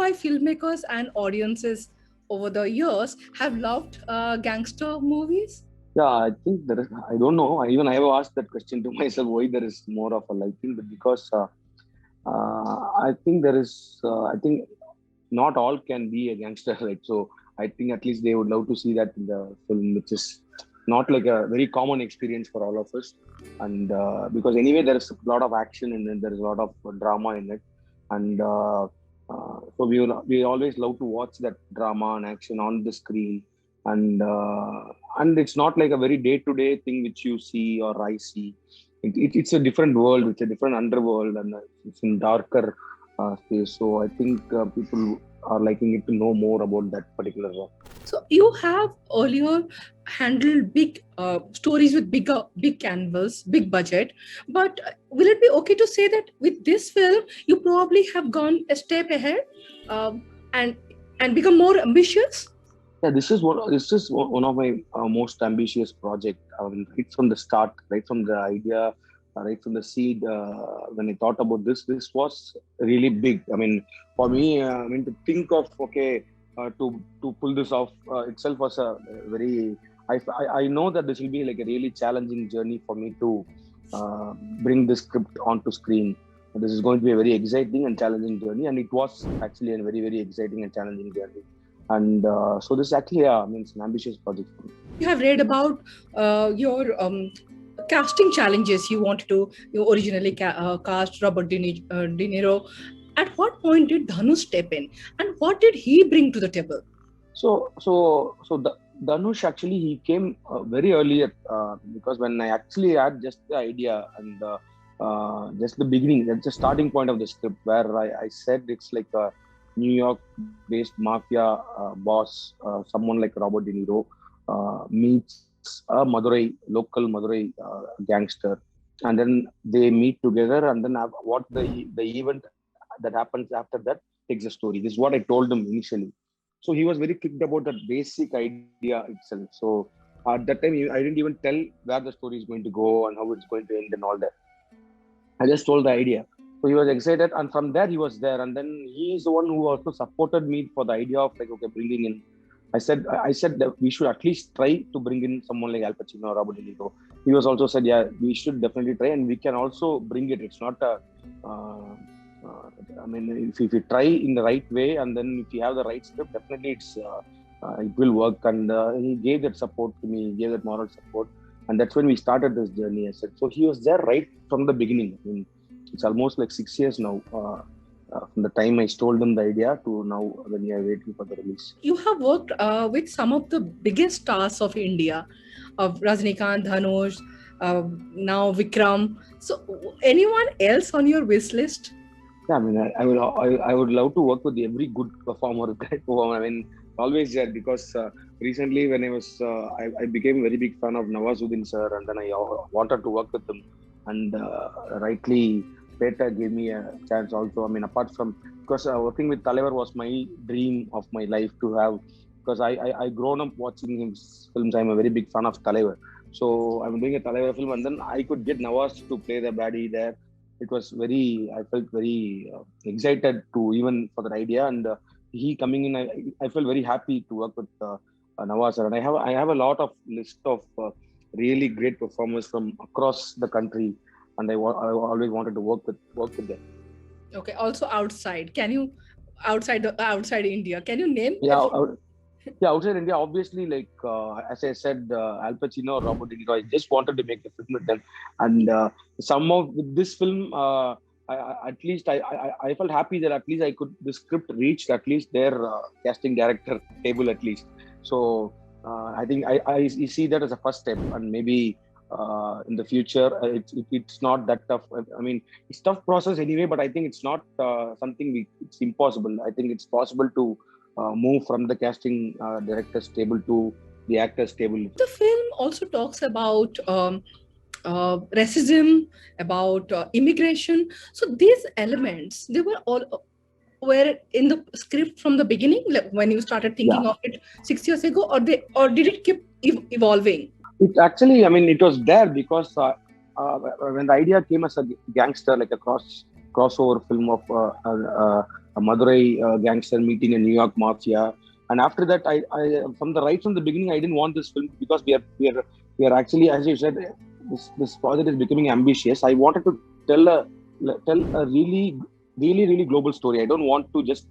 why filmmakers and audiences over the years have loved gangster movies? Yeah, I think there is. I don't know. Even I have asked that question to myself why there is more of a liking, but because I think there is. I think not all can be a gangster, right? So I think at least they would love to see that in the film, which is not like a very common experience for all of us. And because anyway, there is a lot of action in it, there is a lot of drama in it, and so we always love to watch that drama and action on the screen, and it's not like a very day to day thing which you see or I see. It's a different world, it's a different underworld, and it's in darker space. So I think people are liking it to know more about that particular genre. So you have earlier handled big stories with big canvas, big budget. But will it be okay to say that with this film, you probably have gone a step ahead um, and become more ambitious? Yeah, this is one of my most ambitious project. Right from the start, right from the idea, right from the seed. When I thought about this was really big. I mean, for me, I mean to think of okay, to pull this off itself was a very. I know that this will be like a really challenging journey for me to bring this script onto screen. This is going to be a very exciting and challenging journey, and it was actually a very exciting and challenging journey. And so this actually, yeah, I mean, it's an ambitious project for me. You have read about your casting challenges. You originally cast Robert De Niro. At what point did Dhanu step in, and what did he bring to the table? So Dhanush actually he came very earlier because when I actually had just the idea and just the beginning, that's the starting point of the script where I said it's like a New York-based mafia boss, someone like Robert De Niro meets a local Madurai gangster, and then they meet together, and then what the event that happens after that takes the story. This is what I told him initially. So he was very clicked about that basic idea itself. So at that time, I didn't even tell where the story is going to go and how it's going to end and all that. I just told the idea. So he was excited, and from there he was there. And then he is the one who also supported me for the idea of like okay, bringing in. I said that we should at least try to bring in someone like Al Pacino or Robert De Niro. He was also said, yeah, we should definitely try, and we can also bring it. It's not a. Uh, uh, I mean, if you try in the right way, and then if you have the right script, definitely it will work. And he gave that support to me. He gave that moral support, and that's when we started this journey. I said, so he was there right from the beginning. I mean, it's almost like 6 years now. From the time I told them the idea to now when we are waiting for the release. You have worked with some of the biggest stars of India, of Rajnikant, Dhanush, now Vikram. So, anyone else on your wish list? Yeah, I mean, I would love to work with every good performer, great performer. I mean, always there because recently when I became a very big fan of Nawazuddin sir, and then I wanted to work with him, and rightly, Peta gave me a chance also. I mean, apart from because working with Talavar was my dream of my life to have, because I grown up watching his films. I'm a very big fan of Talavar, so I'm doing a Talavar film, and then I could get Nawaz to play the baddie there. It was I felt very excited to even for that idea, and he coming in, I felt very happy to work with Nawaz sir. And I have a lot of list of really great performers from across the country, and I always wanted to work with them. Okay, also outside. Can you outside India? Can you name a Yeah, few? yeah, outside India, obviously, like as I said, Al Pacino, Robert De Niro. I just wanted to make a film with them, and some of with this film, at least I felt happy that at least I could the script reached at least their casting director table at least. So I think I see that as a first step, and maybe in the future it's not that tough. I mean, it's tough process anyway, but I think it's not something it's impossible. I think it's possible to move from the casting director's table to the actor's table. The film also talks about racism, about immigration. So these elements, they were all were in the script from the beginning, like when you started Yeah, thinking of it 6 years ago, or did it keep evolving? it actually, I mean, it was there because when the idea came as a gangster, like a crossover film of a Madurai gangster meeting a New York mafia. And after that, I from the beginning, I didn't want this film because we are actually, as you said, this project is becoming ambitious. I wanted to tell a tell a really global story. I don't want to just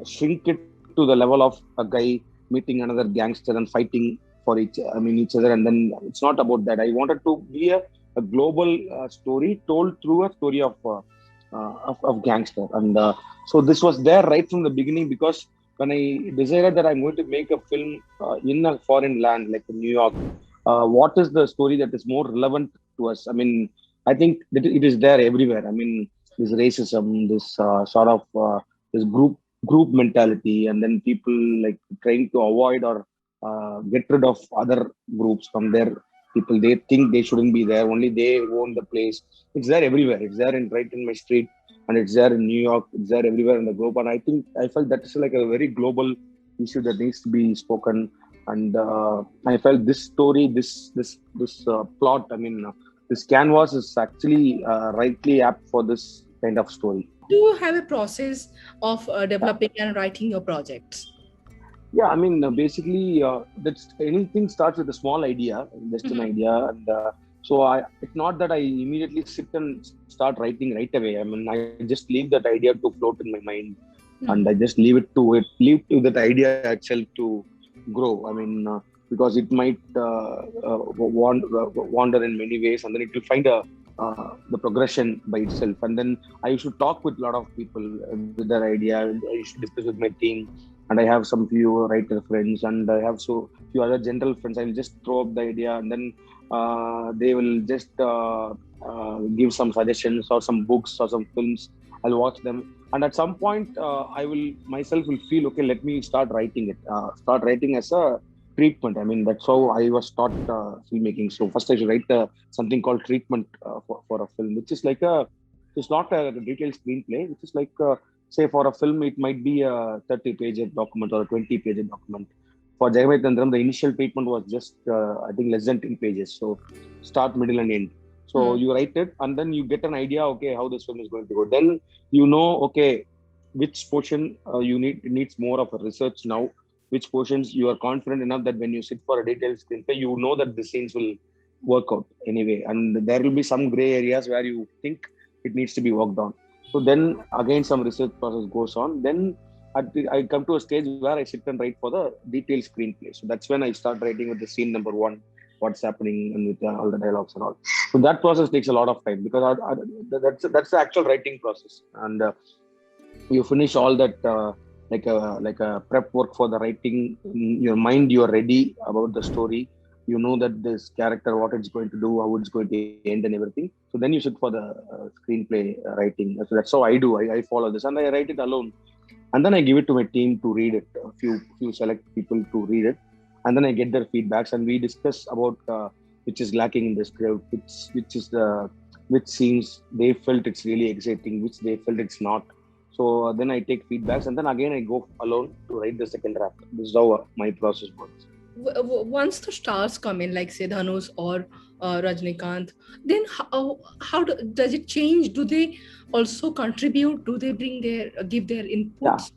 shrink it to the level of a guy meeting another gangster and fighting for each other, and then it's not about that. I wanted to be a global story told through a story of gangster, and so this was there right from the beginning, because when I decided that I'm going to make a film in a foreign land like New York, what is the story that is more relevant to us? I mean, I think that it is there everywhere. I mean, this racism, this this group mentality, and then people like trying to avoid or get rid of other groups from their people. They think they shouldn't be there. Only they own the place. It's there everywhere. It's there in right in my street, and it's there in New York. It's there everywhere in the globe. And I think I felt that's like a very global issue that needs to be spoken. And I felt this story, this plot. I mean, this canvas is actually rightly apt for this kind of story. Do you have a process of Yeah. developing and writing your projects? Yeah, I mean, basically, that's anything starts with a small idea, just an Mhm. idea, and so it's not that I immediately sit and start writing right away. I mean, I just leave that idea to float in my mind, and I Mhm. just leave to that idea itself to grow. I mean, because it might wander in many ways, and then it will find the progression by itself. And then I should talk with a lot of people with their idea. I should discuss with my team, and I have some few writer friends, and I have so few other general friends. I'll just throw up the idea, and then they will just give some suggestions or some books or some films. I'll watch them, and at some point, I will myself will feel okay. Let me start writing it. Start writing as a treatment. I mean, that's how I was taught filmmaking. So first, I should write something called treatment for a film, which is like a it's not a detailed screenplay. Which is like say for a film, it might be a 30-page document or a 20-page document. For Jagmeet Tandram, the initial treatment was just, I think, less than 10 pages. So, start, middle, and end. So, Hmm. you write it, and then you get an idea, okay, how this film is going to go. Then you know, okay, which portion it needs more of a research now, which portions you are confident enough that when you sit for a detailed screenplay, you know that the scenes will work out anyway. And there will be some gray areas where you think it needs to be worked on. So then again, some research process goes on. Then I come to a stage where I sit and write for the detailed screenplay. So that's when I start writing with the scene number one, what's happening, and with all the dialogues and all. So that process takes a lot of time because that's the actual writing process, and you finish all that like a prep work for the writing. In your mind, you are ready about the story. You know that this character, what it's going to do, how it's going to end, and everything. So then you sit for the screenplay writing. So that's how I do. I follow this, and I write it alone, and then I give it to my team to read it. A few select people to read it, and then I get their feedbacks, and we discuss about which is lacking in the script, which is the which scenes they felt it's really exciting, which they felt it's not. So then I take feedbacks, and then again I go alone to write the second draft. This is how my process works. Once the stars come in, like say Dhanush or Rajnikant, then does it change? Do they also contribute? Do they bring their give their Yeah, inputs?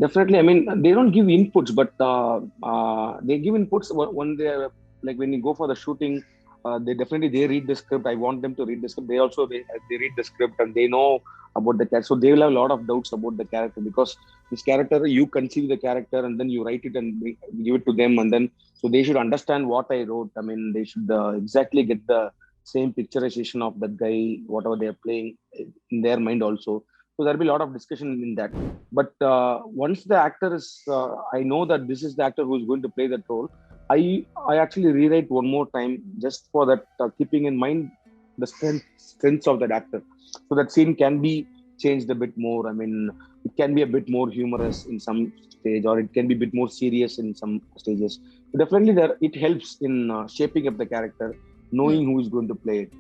definitely. I mean, they don't give inputs, but they give inputs when they like when you go for the shooting. They read the script. I want them to read the script. They read the script, and they know about the character. So they will have a lot of doubts about the character, because this character, you conceive the character and then you write it and give it to them, and then so they should understand what I wrote. I mean, they should exactly get the same picturization of that guy, whatever they are playing in their mind also. So there'll be a lot of discussion in that. But once the actor is I know that this is the actor who is going to play that role. I actually rewrite one more time, just for that, keeping in mind the strengths of that actor, so that scene can be changed a bit more. I mean, it can be a bit more humorous in some stage, or it can be a bit more serious in some stages. So definitely there it helps in shaping up the character, Hmm. knowing who is going to play it.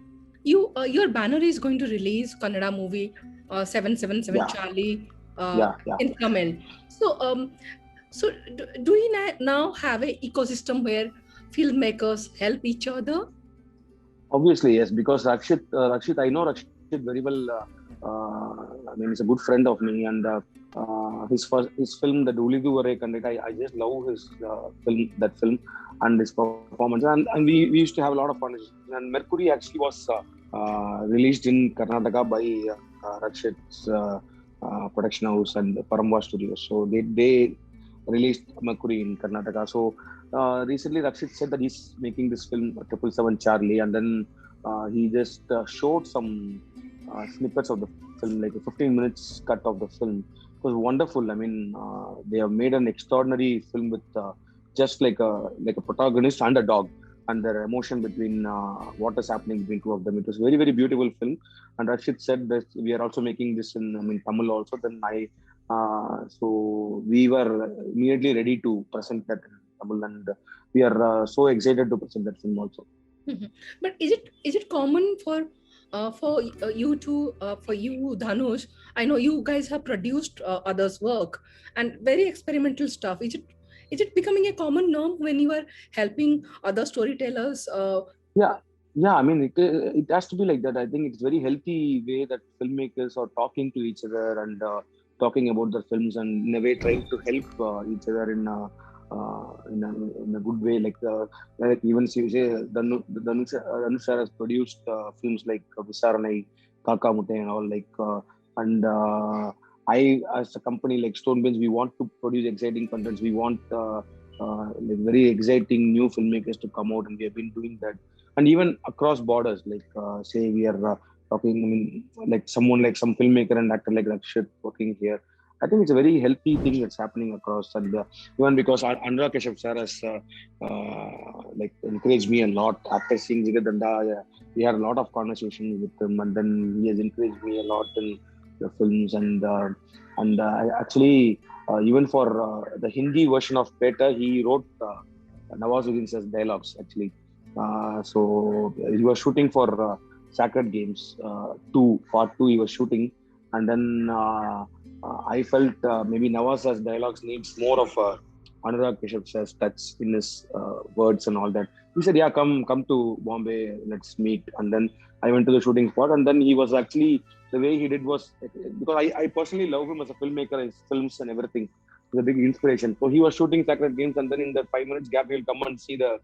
Your banner is going to release Kannada movie 777 Yeah, Charlie yeah. in Tamil. So do we now have a ecosystem where filmmakers help each other? Obviously, yes, because Rakshit, I know Rakshit very well I mean, he's a good friend of me, and his film, the Ulidu Vare Kandita, I just love his film, and his performance, and we used to have a lot of fun. And Mercury actually was released in Karnataka by Rakshit's production house and Paramva Studios. So they released Mercury in Karnataka. So recently Rakshit said that he's making this film 777 Charlie, and then he just showed some snippets of the film, like a 15 minutes cut of the film. It was wonderful. I mean, they have made an extraordinary film with just like a protagonist and a dog, and their emotion between what is happening between two of them. It was very very beautiful film. And Rashid said that we are also making this in Tamil also. Then so we were immediately ready to present that in Tamil, and we are so excited to present that film also. Mhm. But is it common for you to for you, Dhanush? I know you guys have produced others' work and very experimental stuff. Is it becoming a common norm when you are helping other storytellers? Yeah, yeah. I mean, it has to be like that. I think it's very healthy way that filmmakers are talking to each other and talking about their films, and in a way trying to help each other in a good way. Like even if you say Dhanush sir has produced films like Visaranai, Kaka Mutte, and all and I, as a company like Stonebench, we want to produce exciting contents. We want like very exciting new filmmakers to come out, and we have been doing that. And even across borders, say we are talking, I mean, like someone like some filmmaker and actor like Rakshit working here. I think it's a very healthy thing that's happening across, and even because Anurag Kashyap sir has like encouraged me a lot after seeing Jigar Danda. We had a lot of conversations with him, and then he has encouraged me a lot in the films, and I actually even for the Hindi version of Peta, he wrote Nawazuddin sir's dialogues actually. So he was shooting for Sacred Games 2, part 2 he was shooting. And then I felt maybe Nawaz's dialogues needs more of Anurag Kashyap's touch in his words and all that. He said, yeah, come to Bombay, let's meet. And then I went to the shooting spot, and then he was actually, the way he did was, because I personally love him as a filmmaker, his films and everything. He's a big inspiration. So he was shooting Sacred Games, and then in the 5 minutes gap, he'll come and see the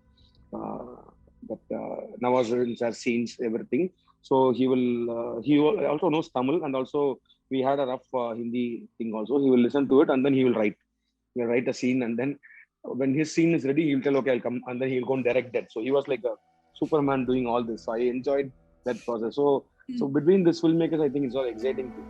Nawazuddin sir scenes, everything. So he also knows Tamil, and also we had a rough Hindi thing also. He will listen to it, and then he will write. He'll write a scene, and then when his scene is ready, he'll tell, okay, I'll come, and then he'll go and direct that. So he was like a Superman doing all this. So I enjoyed that process. So between these filmmakers, I think it's all exciting too.